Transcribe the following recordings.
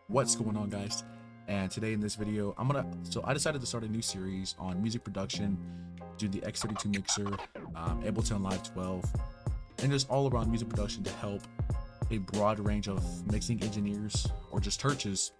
What's going on, guys? And today in this video I decided to start a new series on music production, do the X32 mixer, Ableton Live 12, and just all around music production to help a broad range of mixing engineers or just churches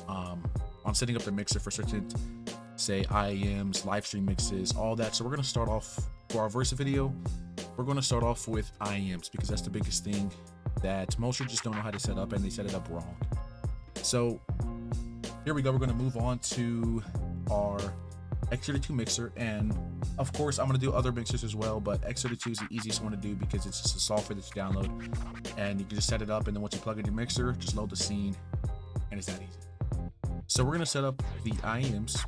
on setting up their mixer for certain, say, IEMs, live stream mixes, all that. So we're going to start off for our Versa video. We're going to start off with IEMs because that's the biggest thing that most churches don't know how to set up, and they set it up wrong. So here we go. We're going to move on to our X32 mixer, and of course I'm going to do other mixers as well, but X32 is the easiest one to do because it's just a software that you download and you can just set it up, and then once you plug in your mixer, just load the scene, and it's that easy. So we're going to set up the IEMs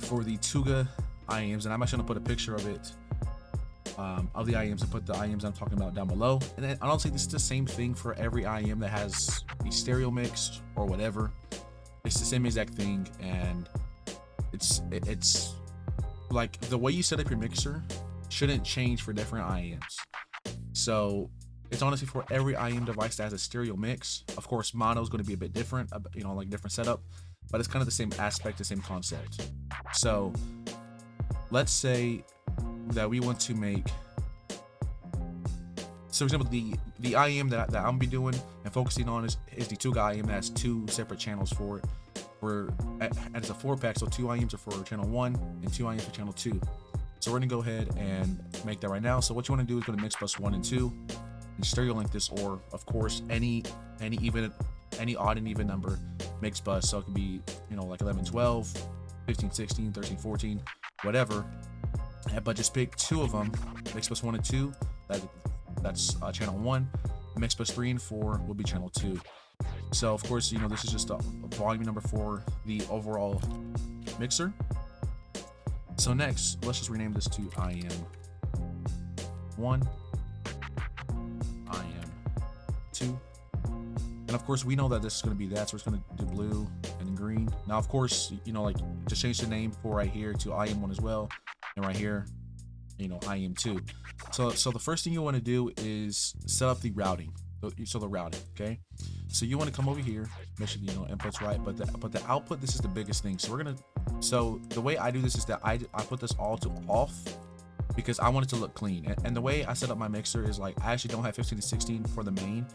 for the XTUGA IEMs, and I'm actually going to put a picture of it of the IEMs and put the IEMs I'm talking about down below. And then I don't think this is the same thing for every IEM that has a stereo mix or whatever. It's the same exact thing, and it's like the way you set up your mixer shouldn't change for different IEMs. So it's honestly for every IEM device that has a stereo mix. Of course, mono is going to be a bit different, like different setup, but it's kind of the same aspect, the same concept. So let's say that we want to make, so for example, the IEM that I'm gonna be doing and focusing on is the XTUGA IEM that has two separate channels for it. And it's a 4-pack, so 2 IEMs are for channel 1 and 2 IEMs for channel 2. So we're gonna go ahead and make that right now. So what you want to do is go to MixBus 1 and 2 and stereo link this, or of course any odd and even number MixBus. So it can be like 11, 12, 15, 16, 13, 14, whatever. But just pick 2 of them, MixBus 1 and 2, that's channel 1, MixBus 3 and 4 will be channel 2. So of course, this is just a volume number for the overall mixer. So next, let's just rename this to IEM 1, IEM 2. And of course, we know that this is going to be that, so it's going to do blue and green. Now, of course, like just change the name for right here to IEM 1 as well. And right here, IEM 2. So the first thing you want to do is set up the routing. So the routing, okay? So you want to come over here, make sure input's right, but the output, this is the biggest thing. So the way I do this is that I put this all to off because I want it to look clean. And the way I set up my mixer is like I actually don't have 15 to 16 for the main,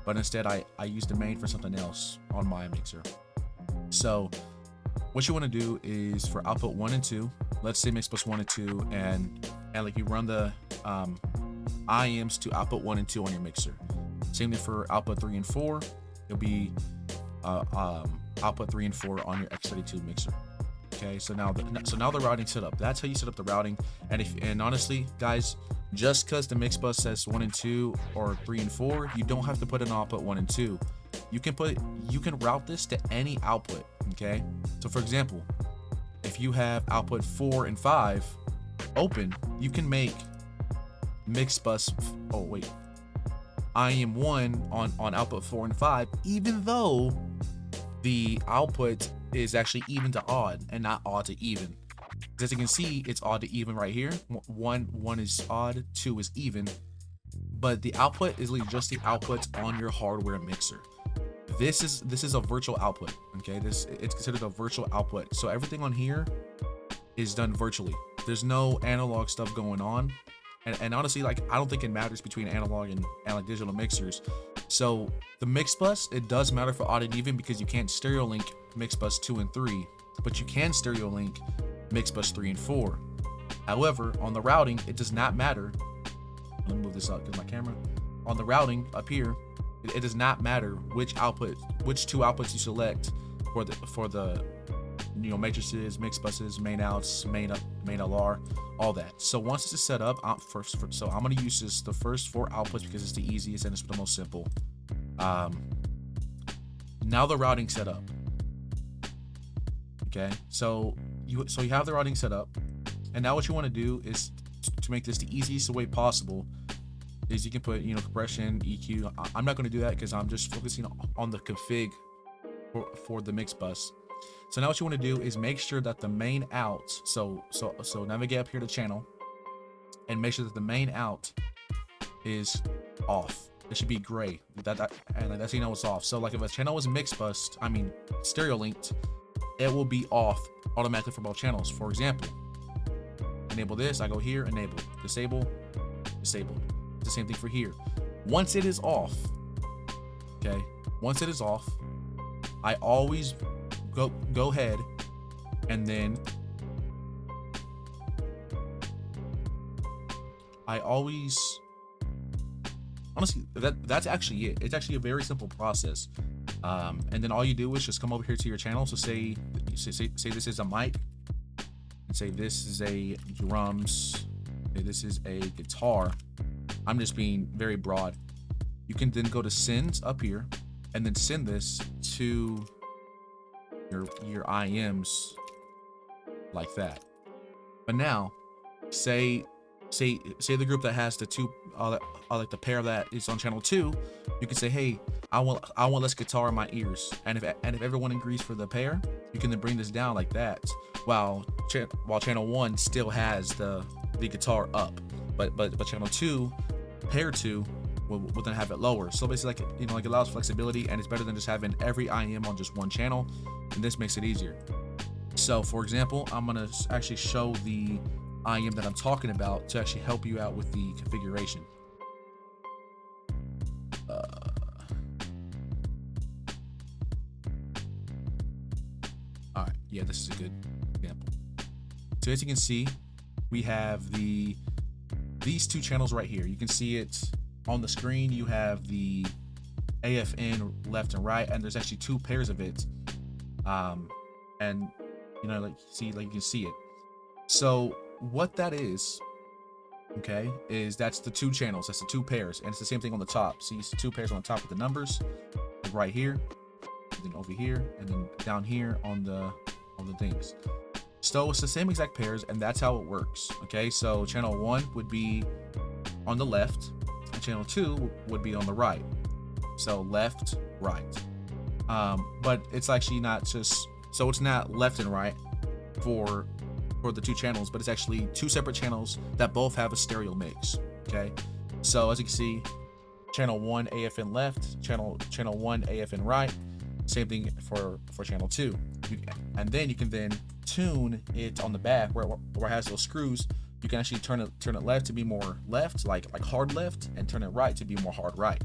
but instead I use the main for something else on my mixer. So what you want to do is for output 1 and 2, let's say MixBus 1 and 2, and like you run the IEMs to output 1 and 2 on your mixer. Same thing for output 3 and 4. It'll be output 3 and 4 on your X32 mixer. Okay, so now the routing set up. That's how you set up the routing. And honestly, guys, just because the MixBus says 1 and 2 or 3 and 4, you don't have to put an output 1 and 2. You can route this to any output. Okay, so for example, if you have output 4 and 5 open, you can make MixBus IEM 1 on output 4 and 5, even though the output is actually even to odd and not odd to even. As you can see, it's odd to even right here. One is odd, 2 is even, but the output is literally just the output on your hardware mixer. This is a virtual output. Okay, it's considered a virtual output. So everything on here is done virtually. There's no analog stuff going on. And honestly, like, I don't think it matters between analog and like digital mixers. So the MixBus, it does matter for odd and even because you can't stereo link MixBus 2 and 3, but you can stereo link MixBus 3 and 4. However, on the routing, it does not matter. Let me move this up because my camera. On the routing up here, it does not matter which 2 outputs you select for the matrices, MixBuses, main outs, main LR, all that. So once this is set up, so I'm going to use the first 4 outputs because it's the easiest and it's the most simple. Now the routing set up. Okay, so you have the routing set up, and now what you want to do is to make this the easiest way possible is you can put compression, EQ. I'm not going to do that because I'm just focusing on the config for the MixBus. So now what you want to do is make sure that the main out, so navigate up here to channel and make sure that the main out is off. it should be gray. And that's how you know it's off. So like if a channel was MixBus, I mean stereo linked, it will be off automatically for both channels. For example, enable this, I go here, enable, disable, disable. It's the same thing for here. Once it is off, okay, once it is off, I always go ahead and then I always, honestly, that's actually it. It's actually a very simple process. And then all you do is just come over here to your channel. So say this is a mic, and say this is a drums, say this is a guitar. I'm just being very broad. You can then go to send up here and then send this to your IEMs like that. But now say the group that has the two like the pair that is on channel 2, you can say, hey, I want less guitar in my ears, and if everyone agrees for the pair, you can then bring this down like that, while channel 1 still has the guitar up, but channel 2, pair 2 will then have it lower. So basically, like, you know, like, it allows flexibility, and it's better than just having every IEM on just one channel, and this makes it easier. So for example, I'm gonna actually show the IEM that I'm talking about to actually help you out with the configuration. All right, yeah, this is a good example. So as you can see, we have these two channels right here. You can see it on the screen. You have the AFN left and right, and there's actually two pairs of it. And you know, you can see it. So what that is, okay, is that's the two channels, that's the two pairs, and it's the same thing on the top. See, it's the two pairs on the top with the numbers, like right here, and then over here, and then down here on the things. So it's the same exact pairs, and that's how it works. Okay, so channel 1 would be on the left, and channel 2 would be on the right. So left, right. But it's actually not just, so it's not left and right for the two channels, but it's actually two separate channels that both have a stereo mix. Okay, so as you can see, channel 1 AFN left, channel 1 AFN right. Same thing for channel 2. And then you can then tune it on the back where it has those screws. You can actually turn it left to be more left, like hard left, and turn it right to be more hard right.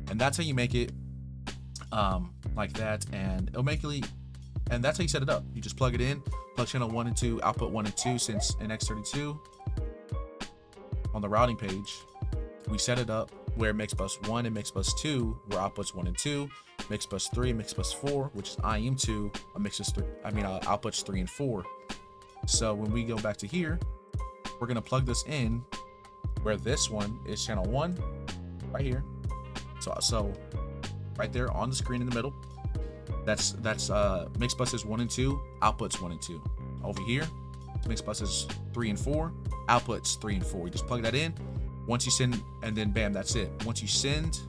And that's how you make it like that, and it'll make it. And that's how you set it up. You just plug it in, plug channel 1 and 2, output 1 and 2, since in X32 on the routing page, we set it up where MixBus 1 and MixBus 2 were outputs 1 and 2, MixBus 3 and MixBus 4, which is IEM2, outputs 3 and 4. So when we go back to here, we're gonna plug this in where this one is channel 1, right here. So right there on the screen in the middle. That's MixBuses 1 and 2, outputs 1 and 2. Over here, MixBuses 3 and 4, outputs 3 and 4. You just plug that in. Once you send, and then bam, that's it. Once you send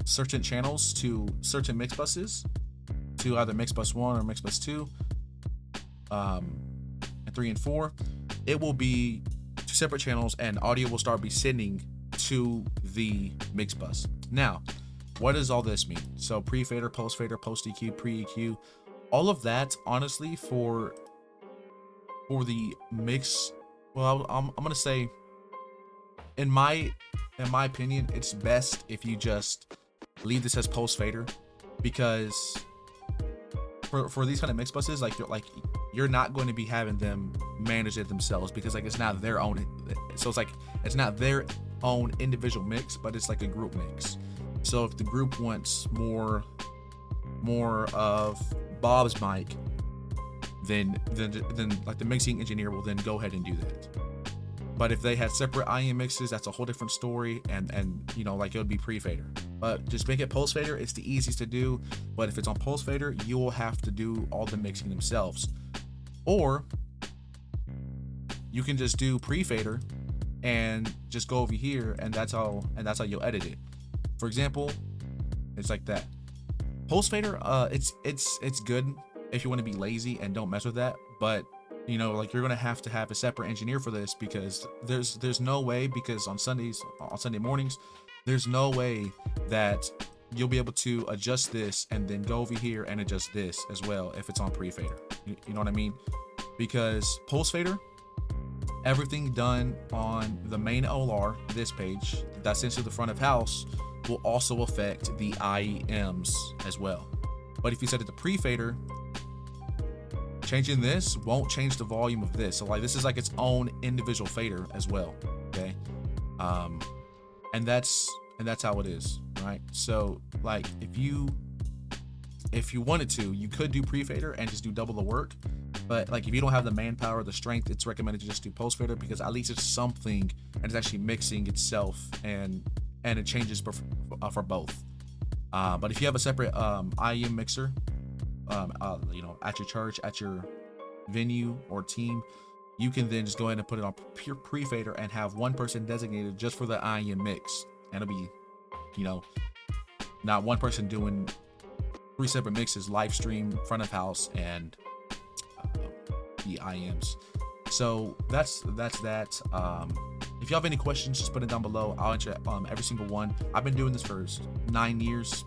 certain channels to certain MixBuses, to either MixBus 1 or MixBus 2, and 3 and 4, it will be two separate channels, and audio will start be sending to the MixBus. Now, what does all this mean? So pre-fader, post-fader, post-EQ, pre-EQ, all of that, honestly, for the mix, well, I'm gonna say, in my opinion, it's best if you just leave this as post-fader, because for these kind of MixBuses, you're not going to be having them manage it themselves, because it's not their own. So it's not their own individual mix, but it's like a group mix. So if the group wants more of Bob's mic, then like the mixing engineer will then go ahead and do that. But if they had separate IEM mixes, that's a whole different story, and you know, like, it would be pre-fader. But just make it post-fader. It's the easiest to do. But if it's on post-fader, you will have to do all the mixing themselves. Or you can just do pre-fader and just go over here, and that's how you'll edit it. For example, it's like that. Post-fader, it's good if you want to be lazy and don't mess with that. But you know, like you're gonna have to have a separate engineer for this, because there's no way, because on Sunday mornings, there's no way that you'll be able to adjust this and then go over here and adjust this as well if it's on pre-fader. You know what I mean? Because post-fader, everything done on the main OLR, this page, that's into the front of house, will also affect the IEMs as well. But if you set it to pre-fader, changing this won't change the volume of this. So like this is like its own individual fader as well. Okay. And that's how it is, right? So like if you wanted to, you could do pre-fader and just do double the work. But like if you don't have the manpower, the strength, it's recommended to just do post-fader, because at least it's something and it's actually mixing itself, and it changes for both. But if you have a separate IEM mixer, you know, at your church, at your venue or team, you can then just go ahead and put it on pure pre-fader and have one person designated just for the IEM mix. And it'll be, you know, not one person doing 3 separate mixes, live stream, front of house, and the IEMs. So that's that. If you have any questions, just put it down below. I'll answer every single one. I've been doing this for 9 years.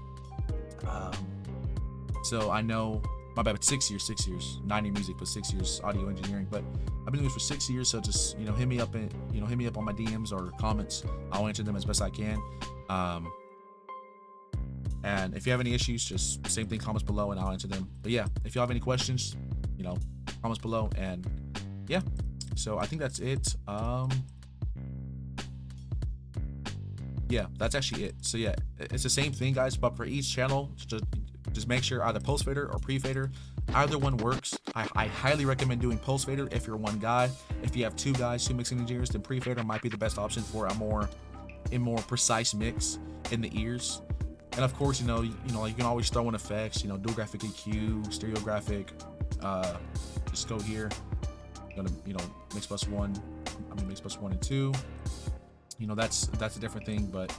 So I know, my bad, 6 years, 9 year music, but 6 years audio engineering. But I've been doing this for 6 years. So just, you know, hit me up on my DMs or comments. I'll answer them as best I can. And if you have any issues, just same thing, comments below, and I'll answer them. But yeah, if you have any questions, you know, comments below. And yeah, so I think that's it. Yeah, that's actually it. So yeah, it's the same thing, guys, but for each channel, just make sure either post fader or pre-fader, either one works. I highly recommend doing post fader if you're one guy. If you have 2 guys, 2 mixing engineers, then pre-fader might be the best option for a more precise mix in the ears. And of course, you know, you can always throw in effects, you know, dual graphic EQ, stereographic. Just go here, gonna, you know, MixBus 1 and 2. You know, that's a different thing, but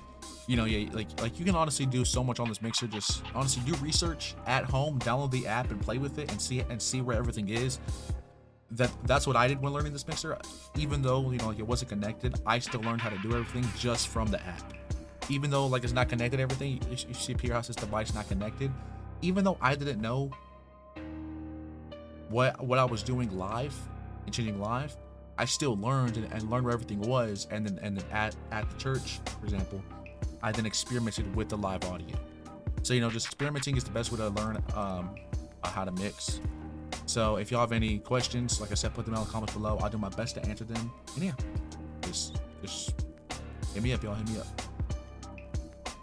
you know, yeah, like you can honestly do so much on this mixer. Just honestly do research at home, download the app and play with it and see where everything is. That's what I did when learning this mixer. Even though, you know, like it wasn't connected, I still learned how to do everything just from the app. Even though like it's not connected, everything you see here, how's this device not connected. Even though I didn't know what I was doing live and changing live, I still learned and learned where everything was. And then at the church, for example, I then experimented with the live audio. So, you know, just experimenting is the best way to learn how to mix. So if y'all have any questions, like I said, put them in the comments below. I'll do my best to answer them. And yeah, just hit me up, y'all. Hit me up.